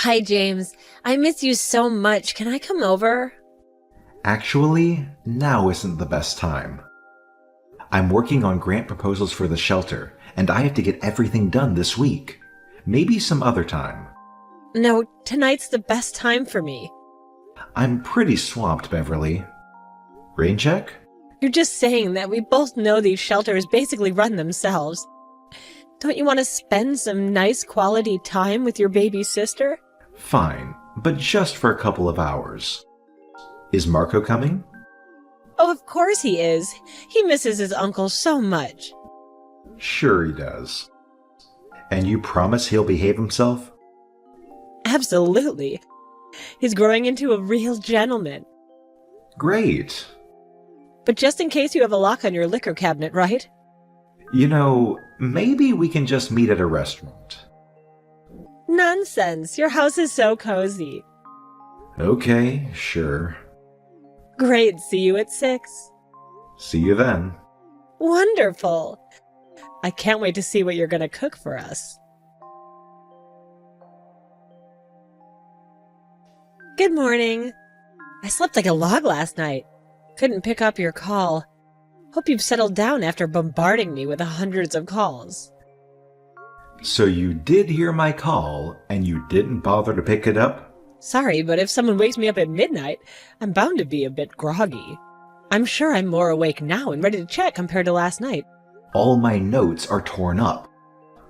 Hi, James. I miss you so much. Can I come over? Actually, now isn't the best time. I'm working on grant proposals for the shelter, and I have to get everything done this week. Maybe some other time. No, tonight's the best time for me. I'm pretty swamped, Beverly. Rain check? You're just saying that we both know these shelters basically run themselves. Don't you want to spend some nice quality time with your baby sister? Fine, but just for a couple of hours. Is Marco coming? Oh, of course he is. He misses his uncle so much. Sure he does. And you promise he'll behave himself? Absolutely. He's growing into a real gentleman. Great. But just in case you have a lock on your liquor cabinet, right? You know, maybe we can just meet at a restaurant. Nonsense. Your house is so cozy. Okay, sure. Great. See you at 6. See you then. Wonderful. I can't wait to see what you're going to cook for us. Good morning. I slept like a log last night. Couldn't pick up your call. Hope you've settled down after bombarding me with hundreds of calls. So you did hear my call, and you didn't bother to pick it up? Sorry, but if someone wakes me up at midnight, I'm bound to be a bit groggy. I'm sure I'm more awake now and ready to chat compared to last night. All my notes are torn up.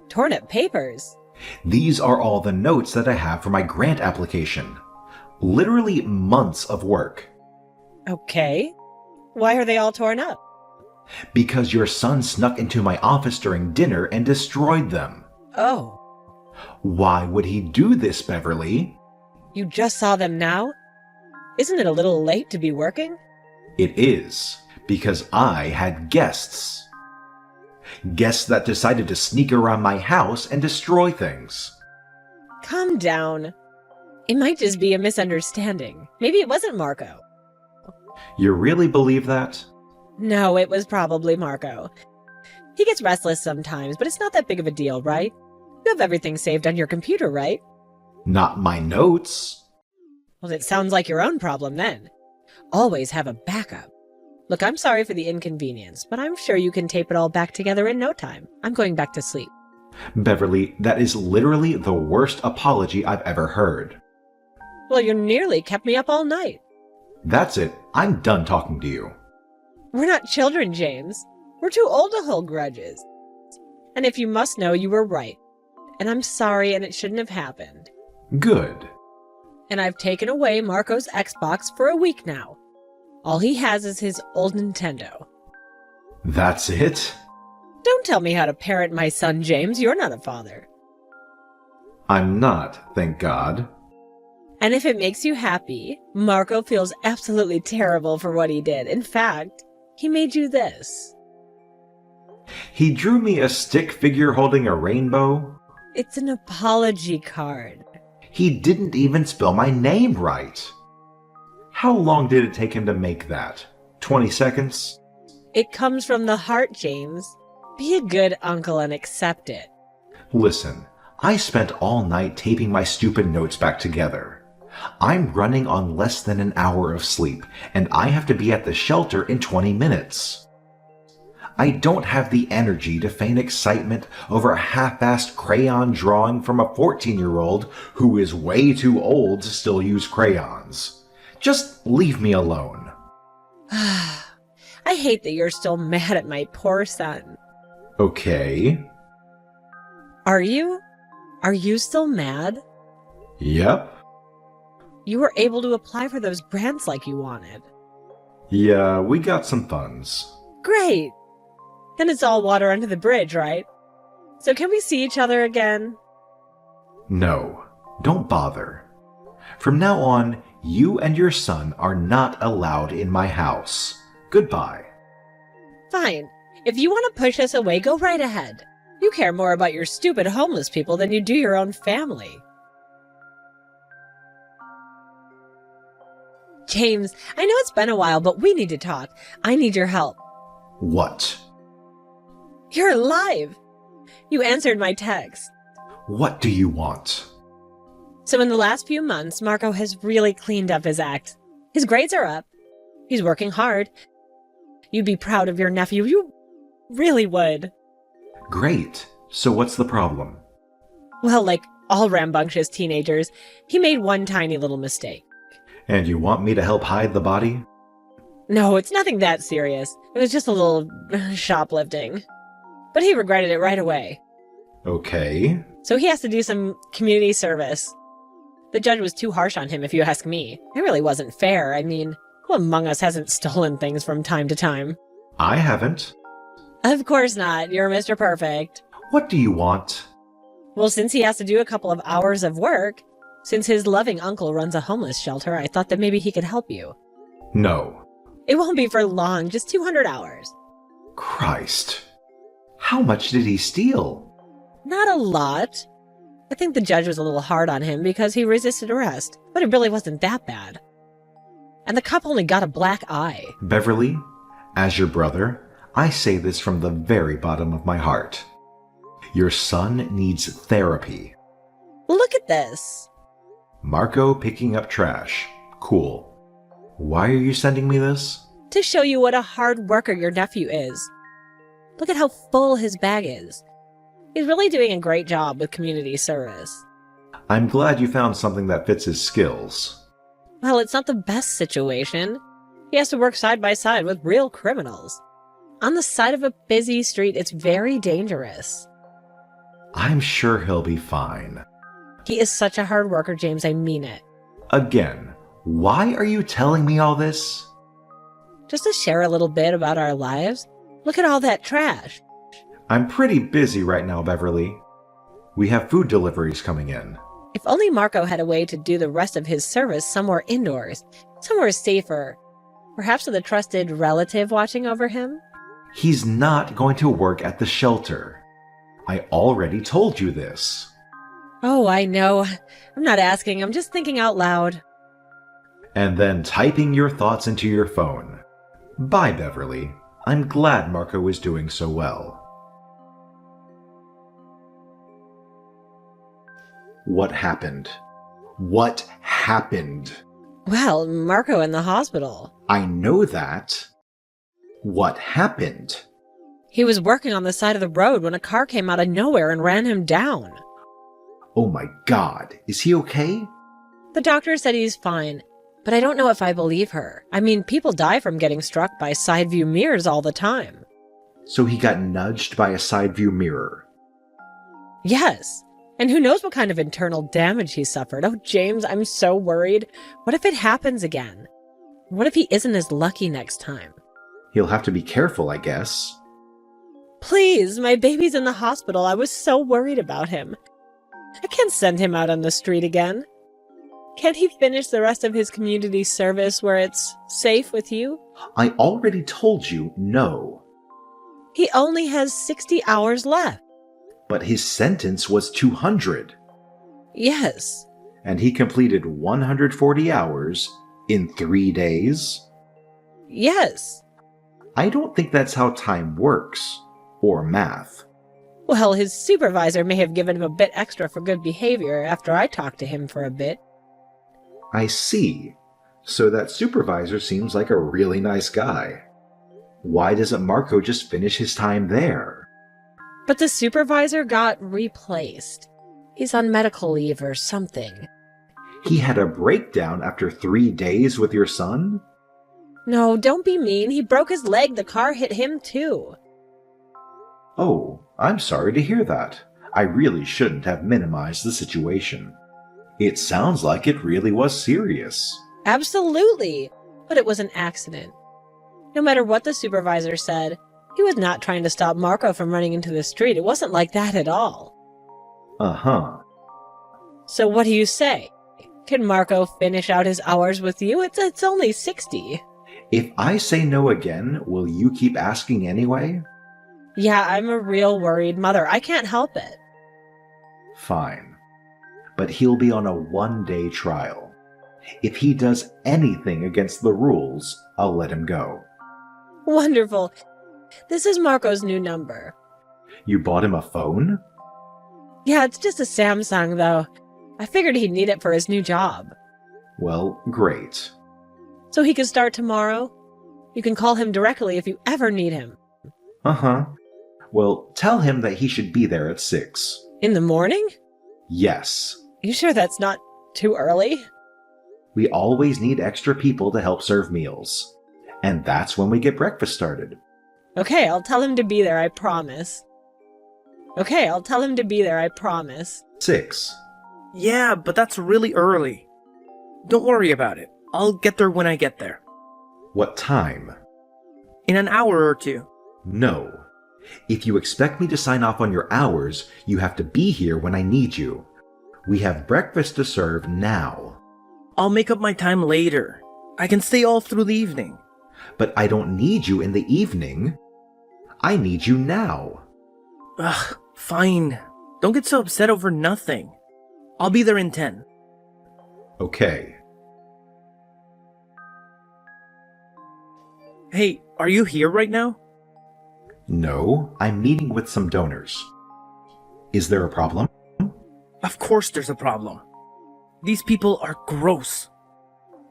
Torn up papers? These are all the notes that I have for my grant application. Literally months of work. Okay. Why are they all torn up? Because your son snuck into my office during dinner and destroyed them. Oh. Why would he do this, Beverly? You just saw them now? Isn't it a little late to be working? It is, because I had guests. Guests that decided to sneak around my house and destroy things. Calm down. It might just be a misunderstanding. Maybe it wasn't Marco. You really believe that? No, it was probably Marco. He gets restless sometimes, but it's not that big of a deal, right? You have everything saved on your computer, right? Not my notes. Well, it sounds like your own problem then. Always have a backup. Look, I'm sorry for the inconvenience, but I'm sure you can tape it all back together in no time. I'm going back to sleep. Beverly, that is literally the worst apology I've ever heard. Well, you nearly kept me up all night. That's it. I'm done talking to you. We're not children, James. We're too old to hold grudges. And if you must know, you were right. And I'm sorry, and it shouldn't have happened. Good. And I've taken away Marco's Xbox for a week now. All he has is his old Nintendo. That's it? Don't tell me how to parent my son, James. You're not a father. I'm not, thank God. And if it makes you happy, Marco feels absolutely terrible for what he did. In fact, he made you this. He drew me a stick figure holding a rainbow. It's an apology card. He didn't even spell my name right. How long did it take him to make that? 20 seconds? It comes from the heart, James. Be a good uncle and accept it. Listen, I spent all night taping my stupid notes back together. I'm running on less than an hour of sleep, and I have to be at the shelter in 20 minutes. I don't have the energy to feign excitement over a half-assed crayon drawing from a 14-year-old who is way too old to still use crayons. Just leave me alone. I hate that you're still mad at my poor son. Okay. Are you? Are you still mad? Yep. You were able to apply for those grants like you wanted. Yeah, we got some funds. Great. Then it's all water under the bridge, right? So can we see each other again? No, don't bother. From now on, you and your son are not allowed in my house. Goodbye. Fine. If you want to push us away, go right ahead. You care more about your stupid homeless people than you do your own family. James, I know it's been a while, but we need to talk. I need your help. What? You're alive. You answered my text. What do you want? So in the last few months, Marco has really cleaned up his act. His grades are up. He's working hard. You'd be proud of your nephew. You really would. Great. So what's the problem? Well, like all rambunctious teenagers, he made one tiny little mistake. And you want me to help hide the body? No, it's nothing that serious. It was just a little shoplifting. But he regretted it right away. Okay. So he has to do some community service. The judge was too harsh on him, if you ask me. It really wasn't fair. I mean, who among us hasn't stolen things from time to time? I haven't. Of course not. You're Mr. Perfect. What do you want? Well, since he has to do a couple of hours of work, since his loving uncle runs a homeless shelter, I thought that maybe he could help you. No. It won't be for long, just 200 hours. Christ. How much did he steal? Not a lot. I think the judge was a little hard on him because he resisted arrest, but it really wasn't that bad. And the cop only got a black eye. Beverly, as your brother, I say this from the very bottom of my heart. Your son needs therapy. Look at this. Marco picking up trash. Cool. Why are you sending me this? To show you what a hard worker your nephew is. Look at how full his bag is. He's really doing a great job with community service. I'm glad you found something that fits his skills. Well, it's not the best situation. He has to work side by side with real criminals. On the side of a busy street, it's very dangerous. I'm sure he'll be fine. He is such a hard worker, James. I mean it. Again, why are you telling me all this? Just to share a little bit about our lives. Look at all that trash. I'm pretty busy right now, Beverly. We have food deliveries coming in. If only Marco had a way to do the rest of his service somewhere indoors, somewhere safer. Perhaps with a trusted relative watching over him? He's not going to work at the shelter. I already told you this. Oh, I know. I'm not asking, I'm just thinking out loud. And then typing your thoughts into your phone. Bye, Beverly. I'm glad Marco is doing so well. What happened? What happened? Well, Marco in the hospital. I know that. What happened? He was working on the side of the road when a car came out of nowhere and ran him down. Oh my God, is he okay? The doctor said he's fine, but I don't know if I believe her. I mean, people die from getting struck by side view mirrors all the time. So he got nudged by a side view mirror. Yes, and who knows what kind of internal damage he suffered. Oh, James, I'm so worried. What if it happens again? What if he isn't as lucky next time? He'll have to be careful, I guess. Please, my baby's in the hospital. I was so worried about him. I can't send him out on the street again. Can't he finish the rest of his community service where it's safe with you? I already told you no. He only has 60 hours left. But his sentence was 200. Yes. And he completed 140 hours in 3 days? Yes. I don't think that's how time works. Or math. Well, his supervisor may have given him a bit extra for good behavior after I talked to him for a bit. I see. So that supervisor seems like a really nice guy. Why doesn't Marco just finish his time there? But the supervisor got replaced. He's on medical leave or something. He had a breakdown after 3 days with your son? No, don't be mean. He broke his leg. The car hit him too. Oh, I'm sorry to hear that. I really shouldn't have minimized the situation. It sounds like it really was serious. Absolutely. But it was an accident. No matter what the supervisor said, he was not trying to stop Marco from running into the street. It wasn't like that at all. Uh-huh. So what do you say? Can Marco finish out his hours with you? It's only 60. If I say no again, will you keep asking anyway? Yeah, I'm a real worried mother. I can't help it. Fine. But he'll be on a 1-day trial. If he does anything against the rules, I'll let him go. Wonderful. This is Marco's new number. You bought him a phone? Yeah, it's just a Samsung, though. I figured he'd need it for his new job. Well, great. So he can start tomorrow? You can call him directly if you ever need him. Uh-huh. Well, tell him that he should be there at 6. In the morning? Yes. You sure that's not too early? We always need extra people to help serve meals. And that's when we get breakfast started. Okay, I'll tell him to be there, I promise. 6. Yeah, but that's really early. Don't worry about it. I'll get there when I get there. What time? In an hour or two. No. If you expect me to sign off on your hours, you have to be here when I need you. We have breakfast to serve now. I'll make up my time later. I can stay all through the evening. But I don't need you in the evening. I need you now. Ugh, fine. Don't get so upset over nothing. I'll be there in 10. Okay. Hey, are you here right now? No, I'm meeting with some donors. Is there a problem? Of course there's a problem. These people are gross.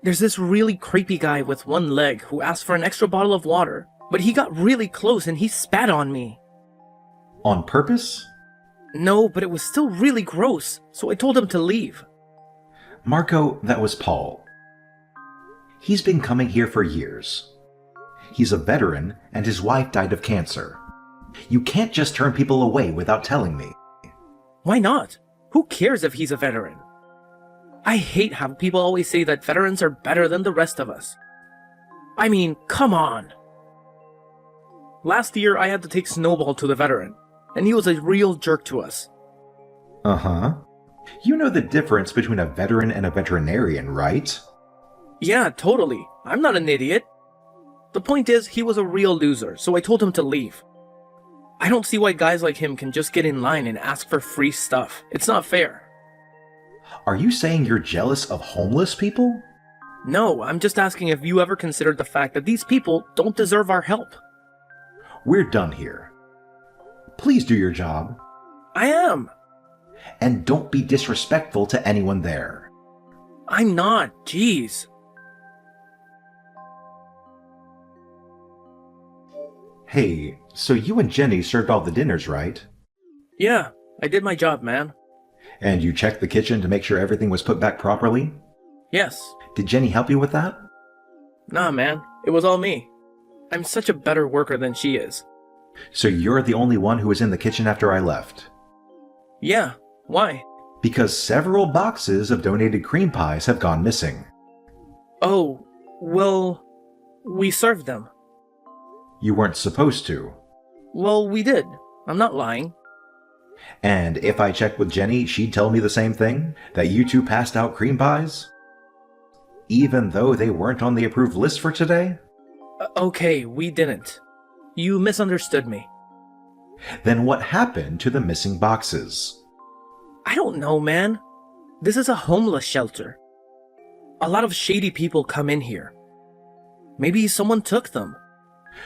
There's this really creepy guy with one leg who asked for an extra bottle of water, but he got really close and he spat on me. On purpose? No, but it was still really gross, so I told him to leave. Marco, that was Paul. He's been coming here for years. He's a veteran, and his wife died of cancer. You can't just turn people away without telling me. Why not? Who cares if he's a veteran? I hate how people always say that veterans are better than the rest of us. I mean, come on. Last year I had to take Snowball to the veteran, and he was a real jerk to us. Uh-huh. You know the difference between a veteran and a veterinarian, right? Yeah, totally. I'm not an idiot. The point is, he was a real loser, so I told him to leave. I don't see why guys like him can just get in line and ask for free stuff. It's not fair. Are you saying you're jealous of homeless people? No, I'm just asking if you ever considered the fact that these people don't deserve our help. We're done here. Please do your job. I am. And don't be disrespectful to anyone there. I'm not, jeez. Hey, so you and Jenny served all the dinners, right? Yeah, I did my job, man. And you checked the kitchen to make sure everything was put back properly? Yes. Did Jenny help you with that? Nah, man, it was all me. I'm such a better worker than she is. So you're the only one who was in the kitchen after I left? Yeah, why? Because several boxes of donated cream pies have gone missing. Oh, well, we served them. You weren't supposed to. Well, we did. I'm not lying. And if I checked with Jenny, she'd tell me the same thing? That you two passed out cream pies? Even though they weren't on the approved list for today? Okay, we didn't. You misunderstood me. Then what happened to the missing boxes? I don't know, man. This is a homeless shelter. A lot of shady people come in here. Maybe someone took them.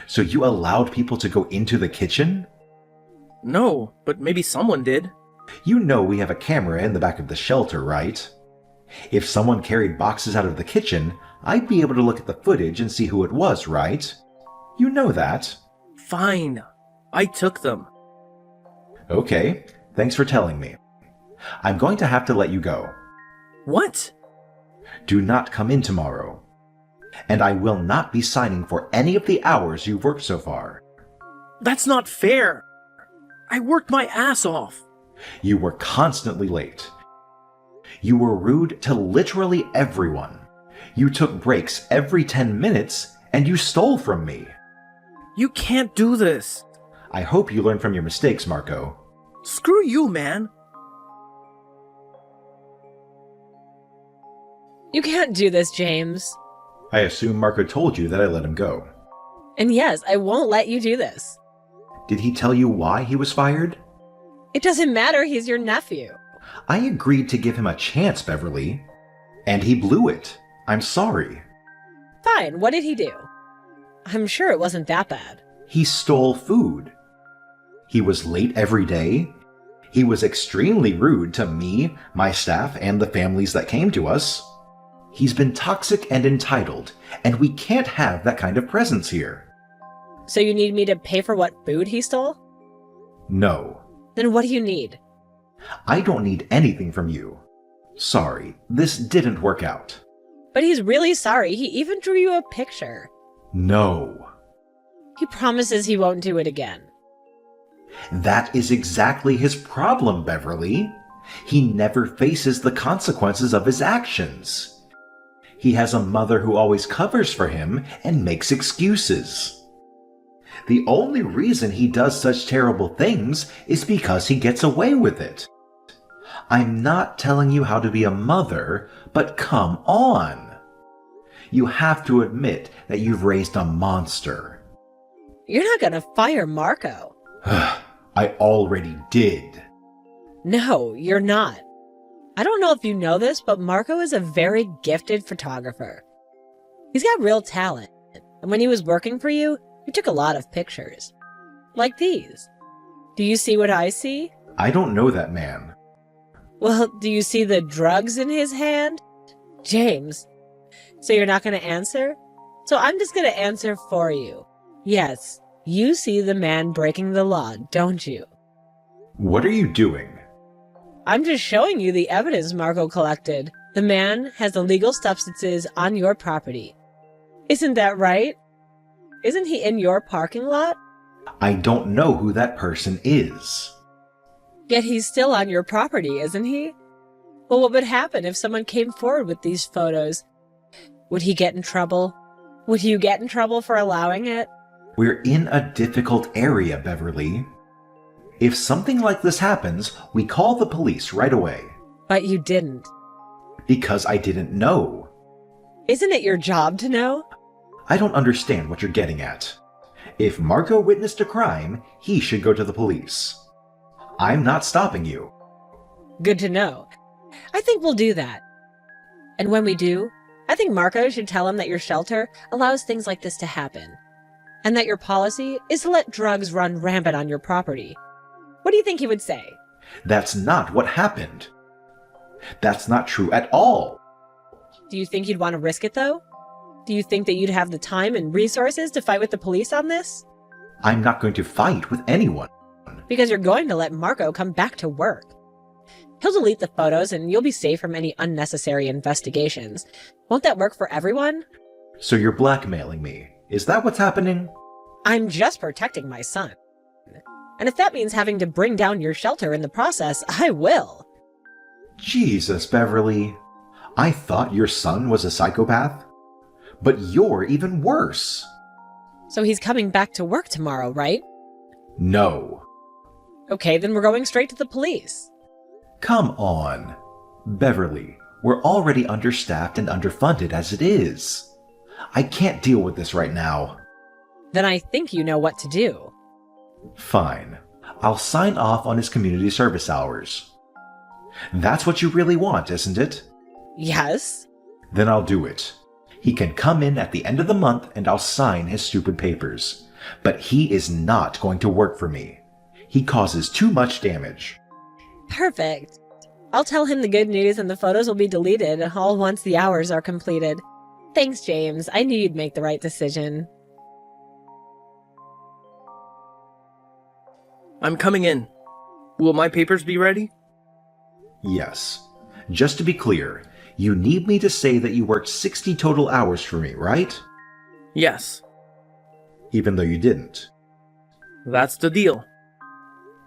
So you allowed people to go into the kitchen? No, but maybe someone did. You know we have a camera in the back of the shelter, right? If someone carried boxes out of the kitchen, I'd be able to look at the footage and see who it was, right? You know that. Fine. I took them. Okay, thanks for telling me. I'm going to have to let you go. What? Do not come in tomorrow. And I will not be signing for any of the hours you've worked so far. That's not fair. I worked my ass off. You were constantly late. You were rude to literally everyone. You took breaks every 10 minutes, and you stole from me. You can't do this. I hope you learn from your mistakes, Marco. Screw you, man. You can't do this, James. I assume Marco told you that I let him go. And yes, I won't let you do this. Did he tell you why he was fired? It doesn't matter, he's your nephew. I agreed to give him a chance, Beverly. And he blew it. I'm sorry. Fine, what did he do? I'm sure it wasn't that bad. He stole food. He was late every day. He was extremely rude to me, my staff, and the families that came to us. He's been toxic and entitled, and we can't have that kind of presence here. So you need me to pay for what food he stole? No. Then what do you need? I don't need anything from you. Sorry, this didn't work out. But he's really sorry. He even drew you a picture. No. He promises he won't do it again. That is exactly his problem, Beverly. He never faces the consequences of his actions. He has a mother who always covers for him and makes excuses. The only reason he does such terrible things is because he gets away with it. I'm not telling you how to be a mother, but come on. You have to admit that you've raised a monster. You're not gonna fire Marco. I already did. No, you're not. I don't know if you know this, but Marco is a very gifted photographer. He's got real talent, and when he was working for you, he took a lot of pictures. Like these. Do you see what I see? I don't know that man. Well, do you see the drugs in his hand? James. So you're not going to answer? So I'm just going to answer for you. Yes, you see the man breaking the law, don't you? What are you doing? I'm just showing you the evidence Marco collected. The man has illegal substances on your property. Isn't that right? Isn't he in your parking lot? I don't know who that person is. Yet he's still on your property, isn't he? Well, what would happen if someone came forward with these photos? Would he get in trouble? Would you get in trouble for allowing it? We're in a difficult area, Beverly. If something like this happens, we call the police right away. But you didn't. Because I didn't know. Isn't it your job to know? I don't understand what you're getting at. If Marco witnessed a crime, he should go to the police. I'm not stopping you. Good to know. I think we'll do that. And when we do, I think Marco should tell him that your shelter allows things like this to happen. And that your policy is to let drugs run rampant on your property. What do you think he would say? That's not what happened. That's not true at all. Do you think you'd want to risk it, though? Do you think that you'd have the time and resources to fight with the police on this? I'm not going to fight with anyone. Because you're going to let Marco come back to work. He'll delete the photos and you'll be safe from any unnecessary investigations. Won't that work for everyone? So you're blackmailing me. Is that what's happening? I'm just protecting my son. And if that means having to bring down your shelter in the process, I will. Jesus, Beverly. I thought your son was a psychopath. But you're even worse. So he's coming back to work tomorrow, right? No. Okay, then we're going straight to the police. Come on. Beverly, we're already understaffed and underfunded as it is. I can't deal with this right now. Then I think you know what to do. Fine. I'll sign off on his community service hours. That's what you really want, isn't it? Yes. Then I'll do it. He can come in at the end of the month and I'll sign his stupid papers. But he is not going to work for me. He causes too much damage. Perfect. I'll tell him the good news and the photos will be deleted all once the hours are completed. Thanks, James. I knew you'd make the right decision. I'm coming in. Will my papers be ready? Yes. Just to be clear, you need me to say that you worked 60 total hours for me, right? Yes. Even though you didn't. That's the deal.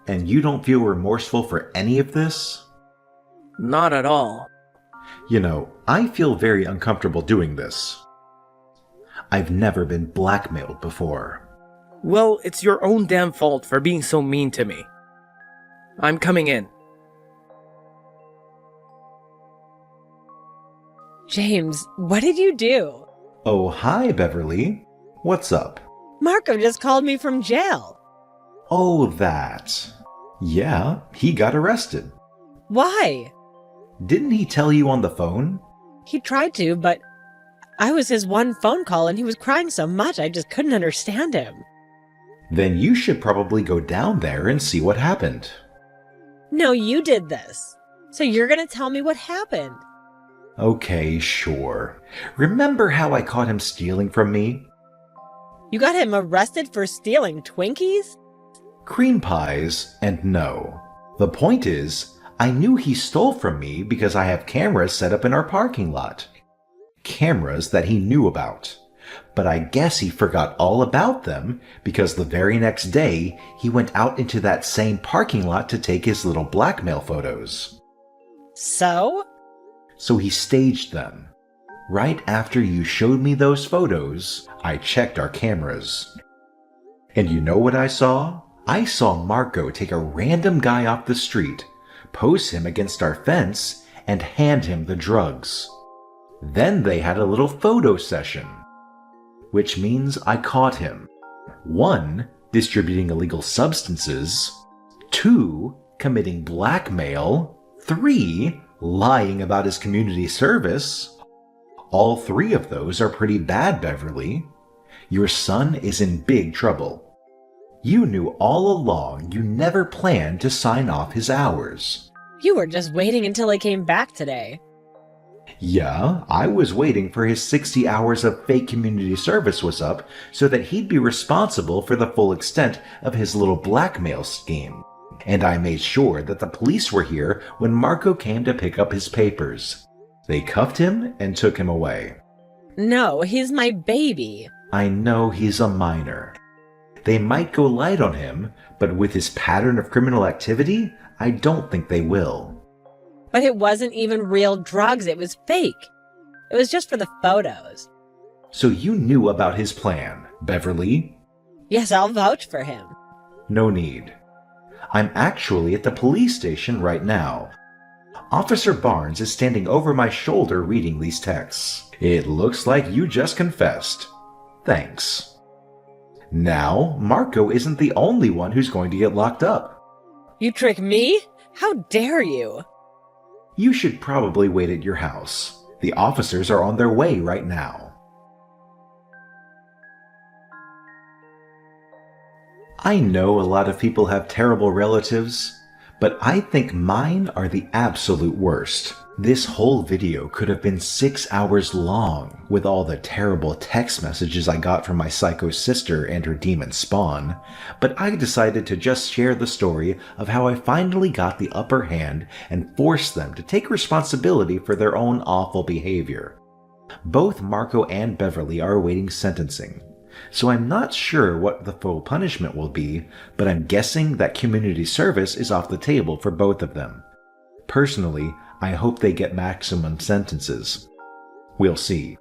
And you don't feel remorseful for any of this? Not at all. You know, I feel very uncomfortable doing this. I've never been blackmailed before. Well, it's your own damn fault for being so mean to me. I'm coming in. James, what did you do? Oh, hi, Beverly. What's up? Marco just called me from jail. Oh, that. Yeah, he got arrested. Why? Didn't he tell you on the phone? He tried to, but I was his one phone call and he was crying so much I just couldn't understand him. Then you should probably go down there and see what happened. No, you did this. So you're gonna tell me what happened. Okay, sure. Remember how I caught him stealing from me? You got him arrested for stealing Twinkies? Cream pies, and no. The point is, I knew he stole from me because I have cameras set up in our parking lot. Cameras that he knew about. But I guess he forgot all about them because the very next day he went out into that same parking lot to take his little blackmail photos. So? So he staged them. Right after you showed me those photos, I checked our cameras. And you know what I saw? I saw Marco take a random guy off the street, pose him against our fence, and hand him the drugs. Then they had a little photo session. Which means I caught him. 1, distributing illegal substances. 2, committing blackmail. 3, lying about his community service. All 3 of those are pretty bad, Beverly. Your son is in big trouble. You knew all along you never planned to sign off his hours. You were just waiting until he came back today. Yeah, I was waiting for his 60 hours of fake community service was up so that he'd be responsible for the full extent of his little blackmail scheme. And I made sure that the police were here when Marco came to pick up his papers. They cuffed him and took him away. No, he's my baby. I know he's a minor. They might go light on him, but with his pattern of criminal activity, I don't think they will. But it wasn't even real drugs, it was fake. It was just for the photos. So you knew about his plan, Beverly? Yes, I'll vouch for him. No need. I'm actually at the police station right now. Officer Barnes is standing over my shoulder reading these texts. It looks like you just confessed. Thanks. Now, Marco isn't the only one who's going to get locked up. You trick me? How dare you? You should probably wait at your house. The officers are on their way right now. I know a lot of people have terrible relatives, but I think mine are the absolute worst. This whole video could have been 6 hours long with all the terrible text messages I got from my psycho sister and her demon spawn, but I decided to just share the story of how I finally got the upper hand and forced them to take responsibility for their own awful behavior. Both Marco and Beverly are awaiting sentencing, so I'm not sure what the full punishment will be, but I'm guessing that community service is off the table for both of them. Personally, I hope they get maximum sentences. We'll see.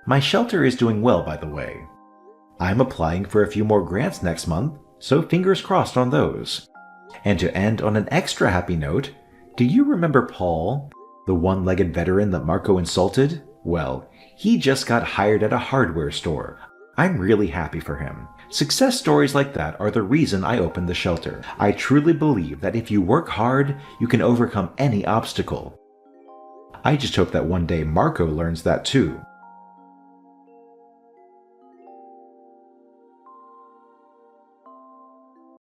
My shelter is doing well, by the way. I'm applying for a few more grants next month, so fingers crossed on those. And to end on an extra happy note, do you remember Paul, the one-legged veteran that Marco insulted? Well, he just got hired at a hardware store. I'm really happy for him. Success stories like that are the reason I opened the shelter. I truly believe that if you work hard, you can overcome any obstacle. I just hope that one day Marco learns that too.